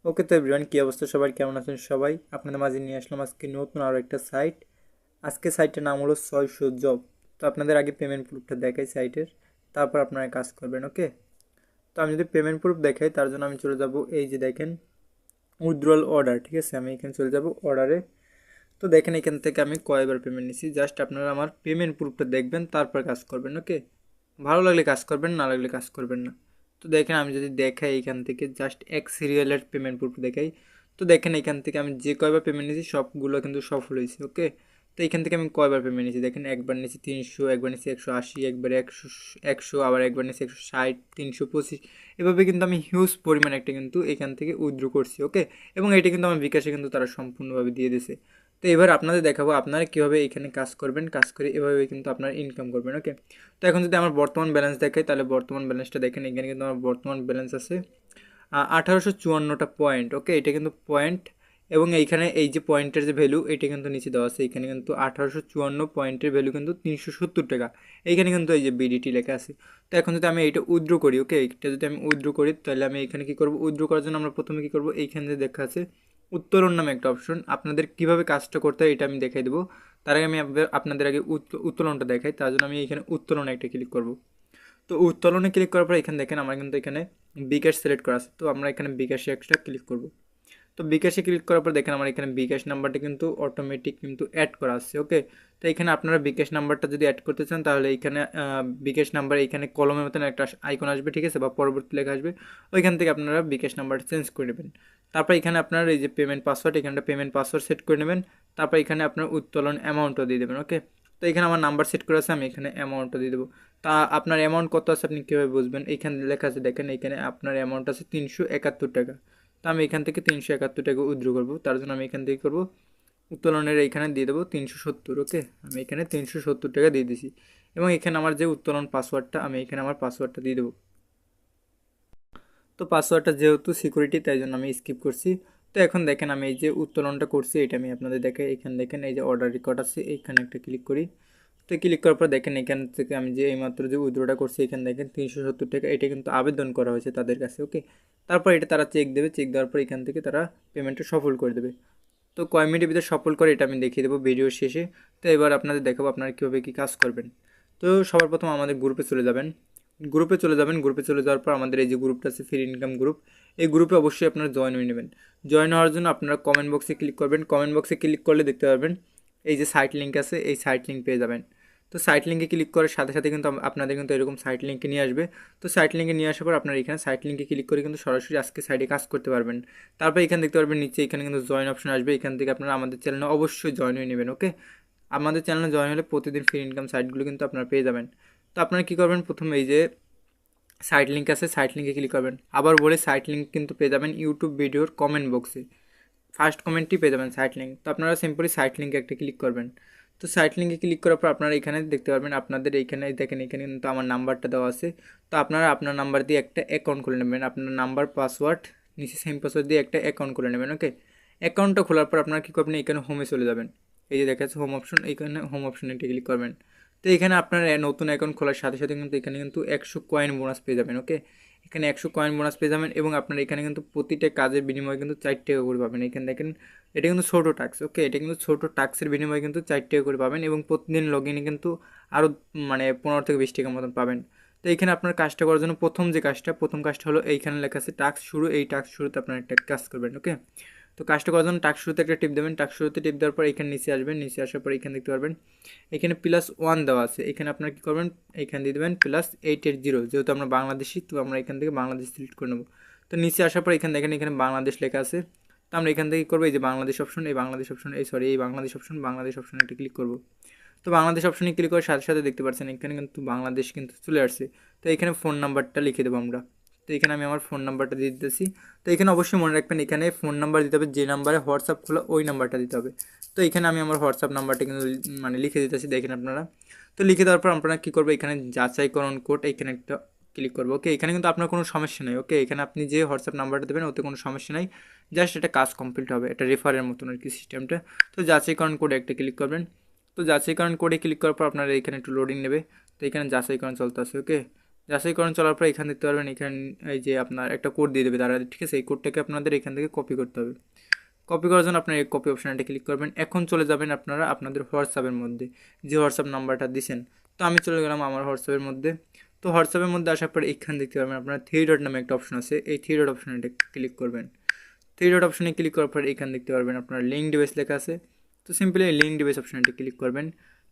ওকে তো এভরিওয়ান, কী অবস্থা সবার, কেমন আছেন সবাই? আপনাদের মাঝে নিয়ে আসলাম আজকে নতুন আরও একটা সাইট। আজকে সাইটের নাম হলো 600 জব। তো আপনাদের আগে পেমেন্ট প্রুফটা দেখাই সাইটের, তারপর আপনারা কাজ করবেন। ওকে, তো আমি যদি পেমেন্ট প্রুফ দেখাই তার জন্য আমি চলে যাব, এই যে দেখেন উইথড্রয়াল অর্ডার। ঠিক আছে, আমি এখানে চলে যাব অর্ডারে। তো দেখেন এখান থেকে আমি কয়বার পেমেন্ট নিছি, জাস্ট আপনারা আমার পেমেন্ট প্রুফটা দেখবেন, তারপর কাজ করবেন। ওকে, ভালো লাগলে কাজ করবেন, না লাগলে কাজ করবেন না। তো দেখেন আমি যদি দেখাই এখান থেকে জাস্ট এক সিরিয়ালের পেমেন্ট প্রুফ দেখাই, তো দেখেন এখান থেকে আমি যে কয়বার পেমেন্ট নিয়েছি সবগুলো কিন্তু সফল হয়েছে। ওকে, তো এখান থেকে আমি কয়বার পেমেন্ট নিয়েছি দেখেন, একবার নিয়েছি 300, একবার নিয়েছি 180, একবার 100, আবার একবার নিয়েছি 160, 325। এভাবে কিন্তু আমি হিউজ পরিমাণ একটা কিন্তু এখান থেকে উইথড্র করছি। ওকে, এবং এটা কিন্তু আমার বিকাশে কিন্তু তারা সম্পূর্ণভাবে দিয়ে দিয়েছে। তো এবার আপনাদের দেখাবো আপনারা কীভাবে এখানে কাজ করবেন, কাজ করে এভাবে কিন্তু আপনারা ইনকাম করবেন। ওকে, তো এখন যদি আমার বর্তমান ব্যালেন্স দেখাই, তাহলে বর্তমান ব্যালেন্সটা দেখেন, এখানে কিন্তু আমার বর্তমান ব্যালেন্স আছে 1854টা পয়েন্ট। ওকে, এটা কিন্তু পয়েন্ট, এবং এইখানে এই যে পয়েন্টের যে ভ্যালু এটা কিন্তু নিচে দেওয়া আছে, এখানে কিন্তু 1854 পয়েন্টের ভ্যালু কিন্তু 370 টাকা। এইখানে কিন্তু এই যে বিডিটি লেখা আছে। তো এখন যদি আমি এইটা উইথড্র করি, ওকে, এইটা যদি আমি উইথড্র করি তাহলে আমি এখানে কী করবো, উইথড্র করার জন্য আমরা প্রথমে কী করবো, এইখানে যে দেখা আছে উত্তোলন নামে একটা অপশন, আপনাদের কীভাবে কাজটা করতে হয় এটা আমি দেখাই দেবো। তার আগে আমি আপনাদের আগে উত্তোলনটা দেখাই, তার জন্য আমি এখানে উত্তোলনে একটা ক্লিক করব। তো উত্তোলনে ক্লিক করার পর এখানে দেখেন আমার কিন্তু এখানে বিকাশ সিলেক্ট করা আছে, তো আমরা এখানে বিকাশে একটা ক্লিক করব। তো বিকাশে ক্লিক করার পর দেখেন আমার এখানে বিকাশ নাম্বারটা কিন্তু অটোমেটিক কিন্তু অ্যাড করা আছে। ওকে, তো এখানে আপনারা বিকাশ নাম্বারটা যদি অ্যাড করতে চান তাহলে এখানে বিকাশ নাম্বার এখানে কলমের মতন একটা আইকন আসবে, ঠিক আছে, বা পরবর্তী লেখা আসবে, ওইখান থেকে আপনারা বিকাশ নাম্বারটা চেঞ্জ করে নেবেন। তারপর এখানে আপনার এই যে পেমেন্ট পাসওয়ার্ড, এখানটা পেমেন্ট পাসওয়ার্ড সেট করে নেবেন। তারপর এখানে আপনার উত্তোলন অ্যামাউন্টও দিয়ে দেবেন। ওকে, তো এখানে আমার নাম্বার সেট করে আছে, আমি এখানে অ্যামাউন্টটা দিয়ে দেবো। তা আপনার অ্যামাউন্ট কত আছে আপনি কীভাবে বুঝবেন, এইখানে লেখা আছে দেখেন, এখানে আপনার অ্যামাউন্ট আছে 371 টাকা। তো আমি এখান থেকে 371 টাকা উইথড্র করবো, তার জন্য আমি এখান থেকে করবো উত্তোলনের এইখানে দিয়ে দেবো 370। ওকে, আমি এখানে 370 টাকা দিয়ে দিছি, এবং এখানে আমার যে উত্তোলন পাসওয়ার্ডটা, আমি এখানে আমার পাসওয়ার্ডটা দিয়ে দেবো। তো পাসওয়ার্ডটা যেহেতু সিকিউরিটি তাই জন্য আমি স্কিপ করছি। তো এখন দেখেন আমি এই যে উত্তোলনটা করছি এটা আমি আপনাদের দেখাই, এখানে দেখেন এই যে অর্ডার রেকর্ড আছে, এইখানে একটা ক্লিক করি। তো ক্লিক করার পর দেখেন এখান থেকে আমি যে এইমাত্র যে উইথড্রটা করছি, এখানে দেখেন 370 টাকা, এটা কিন্তু আবেদন করা হয়েছে তাদের কাছে। ওকে, তারপর এটা তারা চেক দেবে, চেক দেওয়ার পর এখান থেকে তারা পেমেন্টটা সফল করে দেবে। তো কয় মিনিটের ভিতরে সফল করে এটা আমি দেখিয়ে দেবো ভিডিও শেষে। তো এবার আপনাদের দেখাবো আপনারা কীভাবে কী কাজ করবেন। তো সবার প্রথম আমাদের গ্রুপে চলে যাবেন, গ্রুপে চলে যাওয়ার পর আমাদের এই যে গ্রুপটা আছে ফ্রি ইনকাম গ্রুপ, এই গ্রুপে অবশ্যই আপনারা জয়েন হয়ে নেবেন। জয়েন হওয়ার জন্য আপনারা কমেন্ট বক্সে ক্লিক করবেন, কমেন্ট বক্সে ক্লিক করলে দেখতে পারবেন এই যে সাইট লিঙ্ক আছে, এই সাইট লিঙ্ক পেয়ে যাবেন। তো সাইট লিঙ্কে ক্লিক করার সাথে সাথে কিন্তু আপনাদের কিন্তু এরকম সাইট লিঙ্কে নিয়ে আসবে। তো সাইট লিঙ্কে নিয়ে আসার পর আপনারা এখানে সাইট লিঙ্কে ক্লিক করে কিন্তু সরাসরি আজকে সাইটে কাজ করতে পারবেন। তারপর এখানে দেখতে পারবেন নিচে এখানে কিন্তু জয়েন অপশন আসবে, এখান থেকে আপনারা আমাদের চ্যানেলে অবশ্যই জয়েন হয়ে নেবেন। ওকে, আমাদের চ্যানেলে জয়েন হলে প্রতিদিন ফ্রি ইনকাম সাইটগুলো কিন্তু আপনারা পেয়ে যাবেন। তো আপনারা কী করবেন, প্রথমে এই যে সাইট লিঙ্ক আছে, সাইট লিঙ্কে ক্লিক করবেন। আবার বলে সাইট লিঙ্ক কিন্তু পেয়ে যাবেন ইউটিউব ভিডিওর কমেন্ট বক্সে, ফার্স্ট কমেন্টই পেয়ে যাবেন সাইট লিঙ্ক। তো আপনারা সিম্পলি সাইট লিঙ্কে একটা ক্লিক করবেন। তো সাইট লিঙ্কে ক্লিক করার পর আপনারা এখানে দেখতে পারবেন আপনাদের এইখানে দেখেন, এখানে কিন্তু আমার নাম্বারটা দেওয়া আছে। তো আপনারা আপনার নাম্বার দিয়ে একটা অ্যাকাউন্ট খুলে নেবেন, আপনার নাম্বার পাসওয়ার্ড নিচে সেম পাসওয়ার্ড দিয়ে একটা অ্যাকাউন্ট খুলে নেবেন। ওকে, অ্যাকাউন্টটা খোলার পর আপনারা কী করবেন, এখানে হোমে চলে যাবেন, এই যে দেখা যাচ্ছে হোম অপশন, এইখানে হোম অপশনে একটা ক্লিক করবেন। তো এখানে আপনার নতুন অ্যাকাউন্ট খোলার সাথে সাথে কিন্তু এখানে কিন্তু 100 কয়েন বোনাস পেয়ে যাবেন। ওকে, এখানে 100 কয়েন বোনাস পেয়ে যাবেন, এবং আপনার এখানে কিন্তু প্রতিটা কাজের বিনিময়ে কিন্তু 4 টাকা করে পাবেন। এখানে দেখেন এটা কিন্তু ছোটো টাস্ক। ওকে, এটা কিন্তু ছোটো টাস্কের বিনিময়ে কিন্তু 4 টাকা করে পাবেন, এবং প্রতিদিন লগ ইনে কিন্তু আরও মানে 15 থেকে 20 টাকার মতন পাবেন। তো এইখানে আপনার কাজটা করার জন্য প্রথম কাজটা হলো এইখানে লেখা আছে টাস্ক শুরু, এই টাস্ক শুরুতে আপনার একটা কাজ করবেন। ওকে, তো কাজটা করার জন্য টাস্ক শুরুতে একটা টিপ দেবেন, টাস্ক শুরুতে টিপ দেওয়ার পর এখানে নিচে আসবেন, নিচে আসার পর এখানে দেখতে পারবেন এখানে +1 দেওয়া আছে, এখানে আপনারা কী করবেন, এখানে দিয়ে দেবেন +880, যেহেতু আমরা বাংলাদেশি তো আমরা এখান থেকে বাংলাদেশ সিলেক্ট করে নেব। তো নিচে আসার পর এখানে দেখেন এখানে বাংলাদেশ লেখা আছে, তো আমরা এখান থেকে করবো এই যে বাংলাদেশ অপশন, এই বাংলাদেশ অপশন এই বাংলাদেশ অপশনে একটা ক্লিক করবো। তো বাংলাদেশ অপশনে ক্লিক করার সাথে সাথে দেখতে পাচ্ছেন এখানে কিন্তু বাংলাদেশ কিন্তু চলে আসছে। তো এখানে ফোন নাম্বারটা লিখে দেবো আমরা। তো এখানে আমি আমার ফোন নাম্বারটা দিয়ে দিতেছি। তো এখানে অবশ্যই মনে রাখবেন এখানে ফোন নাম্বার দিতে হবে, যে নাম্বারে হোয়াটসঅ্যাপ খোলা ওই নাম্বারটা দিতে হবে। তো এখানে আমি আমার হোয়াটসঅ্যাপ নাম্বারটা কিন্তু মানে লিখে দিতেছি, দেখেন আপনারা। তো লিখে দেওয়ার পর আপনারা কী করবো, এখানে যাচাইকরণ কোড এখানে একটা ক্লিক করবো। ওকে, এখানে কিন্তু আপনার কোনো সমস্যা নেই। ওকে, এখানে আপনি যে হোয়াটসঅ্যাপ নাম্বারটা দেবেন ওতে কোনো সমস্যা নেই, জাস্ট এটা কাজ কমপ্লিট হবে, এটা রেফারের মতন আর কি সিস্টেমটা। তো যাচাইকরণ কোডে একটা ক্লিক করবেন। তো যাচাইকরণ কোডে ক্লিক করার পর আপনারা এখানে একটু লোডিং নেবে। তো এখানে যাচাইকরণ চলতে আছে। ওকে, যাচাইকরণ চলার পর এখানে দেখতে পারবেন এখানে এই যে আপনার একটা কোড দিয়ে দেবে তারা, ঠিক আছে। এই কোডটাকে আপনাদের এখান থেকে কপি করতে হবে। কপি করার জন্য আপনার এই কপি অপশানটা ক্লিক করবেন। এখন চলে যাবেন আপনারা আপনাদের হোয়াটসঅ্যাপের মধ্যে, যে হোয়াটসঅ্যাপ নাম্বারটা দিছেন। তো আমি চলে গেলাম আমার হোয়াটসঅ্যাপের মধ্যে। তো হোয়াটসঅ্যাপের মধ্যে আসার পর এখানে দেখতে পারবেন আপনার থ্রি ডট নামে একটা অপশন আছে, এই থ্রি ডট অপশানটা ক্লিক করবেন। থ্রি ডট অপশানে ক্লিক করার পর এখানে দেখতে পারবেন আপনার লিঙ্ক ডিভাইস লেখা আছে। তো সিম্পলি লিঙ্ক ডিভাইস অপশানটা ক্লিক করবেন।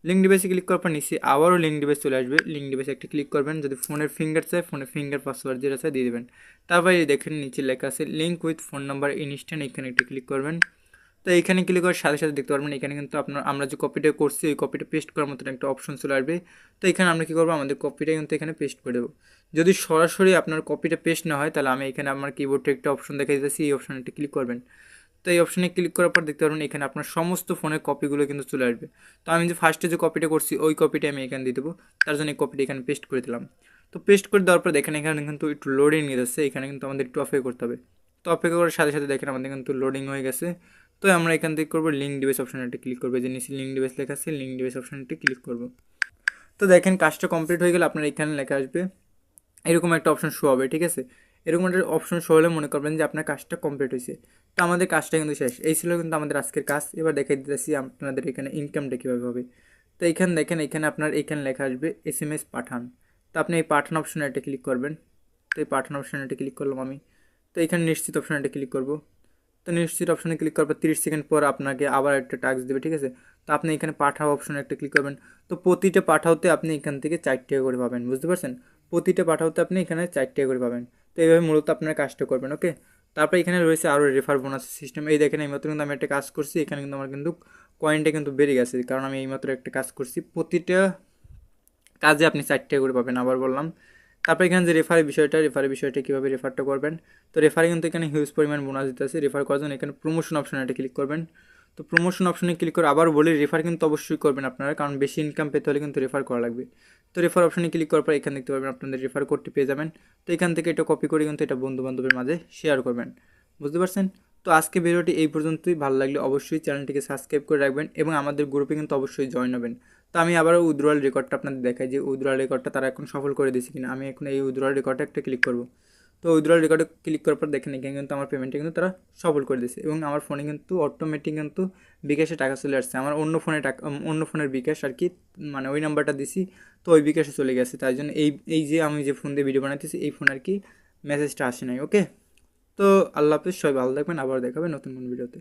লিঙ্ক ডিভাইসে ক্লিক করার পর নিচে আবারও লিঙ্ক ডিভাইস চলে আসবে, লিঙ্ক ডিভাইসে একটা ক্লিক করবেন। যদি ফোনের ফিঙ্গার চায় ফোনের ফিঙ্গার পাসওয়ার্ড যেটা চায় দিয়ে দেবেন। তারপরে দেখেন নিচে লেখা আছে link with phone number instant, এখানে একটা ক্লিক করবেন। তো এইখানে ক্লিক করার সাথে সাথে দেখতে পারবেন এখানে কিন্তু আমরা যে কপিটা করছি ওই কপিটা পেস্ট করার মতন একটা অপশন চলে আসবে। তো এখানে আমরা কী করবো, আমাদের কপিটা কিন্তু এখানে পেস্ট করে দেবো। যদি সরাসরি আপনার কপিটা পেস্ট না হয় তাহলে আমি এখানে আমার কিবোর্ডে একটা অপশন দেখা দিতেছি, এই অপশানটা ক্লিক করবেন। তো এই অপশানে ক্লিক করার পর দেখতে পারবেন এখানে আপনার সমস্ত ফোনের কপিগুলো কিন্তু চলে আসবে। তো আমি যে ফার্স্টে যে কপিটা করছি ওই কপিটা আমি এখানে দিয়ে দেবো, তার জন্য এই কপিটা এখানে পেস্ট করে দিলাম। তো পেস্ট করে দেওয়ার পর দেখেন এখানে কিন্তু একটু লোডিং নিয়ে যাচ্ছে, এখানে কিন্তু আমাদের একটু অপেক্ষা করতে হবে। তো অপেক্ষা করার সাথে সাথে দেখেন আমাদের কিন্তু লোডিং হয়ে গেছে। তো আমরা এখান থেকে করবো লিঙ্ক ডিভাইস অপশানটা ক্লিক করবো, যে নিচে লিঙ্ক ডিভাইস লেখা আছে লিঙ্ক ডিভাইস অপশানটা ক্লিক করবো। তো দেখেন কাজটা কমপ্লিট হয়ে গেলে আপনার এখানে লেখা আসবে, এরকম একটা অপশন শো হবে, ঠিক আছে। এরকম একটা অপশন শো হলে মনে করবেন যে আপনার কাজটা কমপ্লিট হয়েছে। তো আমাদের কাজটা কিন্তু শেষ। এই ছিল কিন্তু আমাদের আজকের কাজ। এবার দেখাই দিতেছি আপনাদের এখানে ইনকামটা কীভাবে হবে। তো এইখানে দেখেন এখানে আপনার এখানে লেখা আসবে SMS পাঠান। তো আপনি এই পাঠান অপশানে একটা ক্লিক করবেন। তো এই পাঠান অপশানে একটা ক্লিক করলাম আমি। তো এখানে নিশ্চিত অপশানে একটা ক্লিক করব। তো নিশ্চিত অপশানে ক্লিক করার পর 30 সেকেন্ড পর আপনাকে আবার একটা টাস্ক দেবে, ঠিক আছে। তো আপনি এখানে পাঠাও অপশানে একটা ক্লিক করবেন। তো প্রতিটা পাঠাওতে আপনি এখান থেকে 4 টাকা করে পাবেন, বুঝতে পারছেন। প্রতিটা পাঠাওতে আপনি এখানে 4 টাকা করে পাবেন। তো এইভাবে মূলত আপনার কাজটা করবেন, ওকে। তারপরে এখানে রয়েছে আরও রেফার বোনাস সিস্টেম। এই দেখেন এইমাত্র কিন্তু আমি একটা কাজ করছি, এখানে কিন্তু আমার কিন্তু কয়েনটা কিন্তু বেড়ে গেছে, কারণ আমি এইমাত্র একটা কাজ করছি। প্রতিটা কাজে আপনি 4 টাকা করে পাবেন, আবার বললাম। তারপরে এখানে যে রেফারের বিষয়টা কীভাবে রেফারটা করবেন। তো রেফারে কিন্তু এখানে হিউজ পরিমাণ বোনাস দিতে আছে। রেফার করার জন্য এখানে প্রমোশন অপশানে একটা ক্লিক করবেন। তো প্রমোশন অপশানে ক্লিক করে আবার বলি রেফার কিন্তু অবশ্যই করবেন আপনারা, কারণ বেশি ইনকাম পেতে হলে কিন্তু রেফার করা লাগবে। তো রেফার অপশানে ক্লিক করার পর এখানে দেখতে পারবেন আপনাদের রেফার কোডটি পেয়ে যাবেন। তো এখান থেকে এটা কপি করে কিন্তু এটা বন্ধু বান্ধবের মাঝে শেয়ার করবেন, বুঝতে পারছেন। তো আজকে ভিডিওটি এই পর্যন্তই। ভালো লাগলে অবশ্যই চ্যানেলটিকে সাবস্ক্রাইব করে রাখবেন এবং আমাদের গ্রুপে কিন্তু অবশ্যই জয়েন হবেন। তো আমি আবারও উইথড্রয়াল রেকর্ডটা আপনাদের দেখাই যে উইথড্রয়াল রেকর্ডটা তারা এখন সফল করে দিয়েছে কিনা। আমি এখন এই উইথড্রয়াল রেকর্ডে একটা ক্লিক করব। তো উইথড্রয়াল রেকর্ডে ক্লিক করার পর দেখেন এখানে কিন্তু আমার পেমেন্টটা কিন্তু তারা সফল করে দিয়েছে এবং আমার ফোনে কিন্তু অটোমেটিক কিন্তু বিকাশে টাকা চলে আসছে। আমার অন্য ফোনে টাকা, অন্য ফোনের বিকাশ আর কি, মানে ওই নাম্বারটা দিছি, তো ওই বিকাশে চলে গেছে। তাই জন্য এই এই যে আমি যে ফোন দিয়ে ভিডিও বানাইতেছি এই ফোন আর কি মেসেজটা আসে নাই, ওকে। তো আল্লাহ হাফিজ, সবাই ভালো থাকবেন, আবার দেখাবে নতুন কোন ভিডিওতে।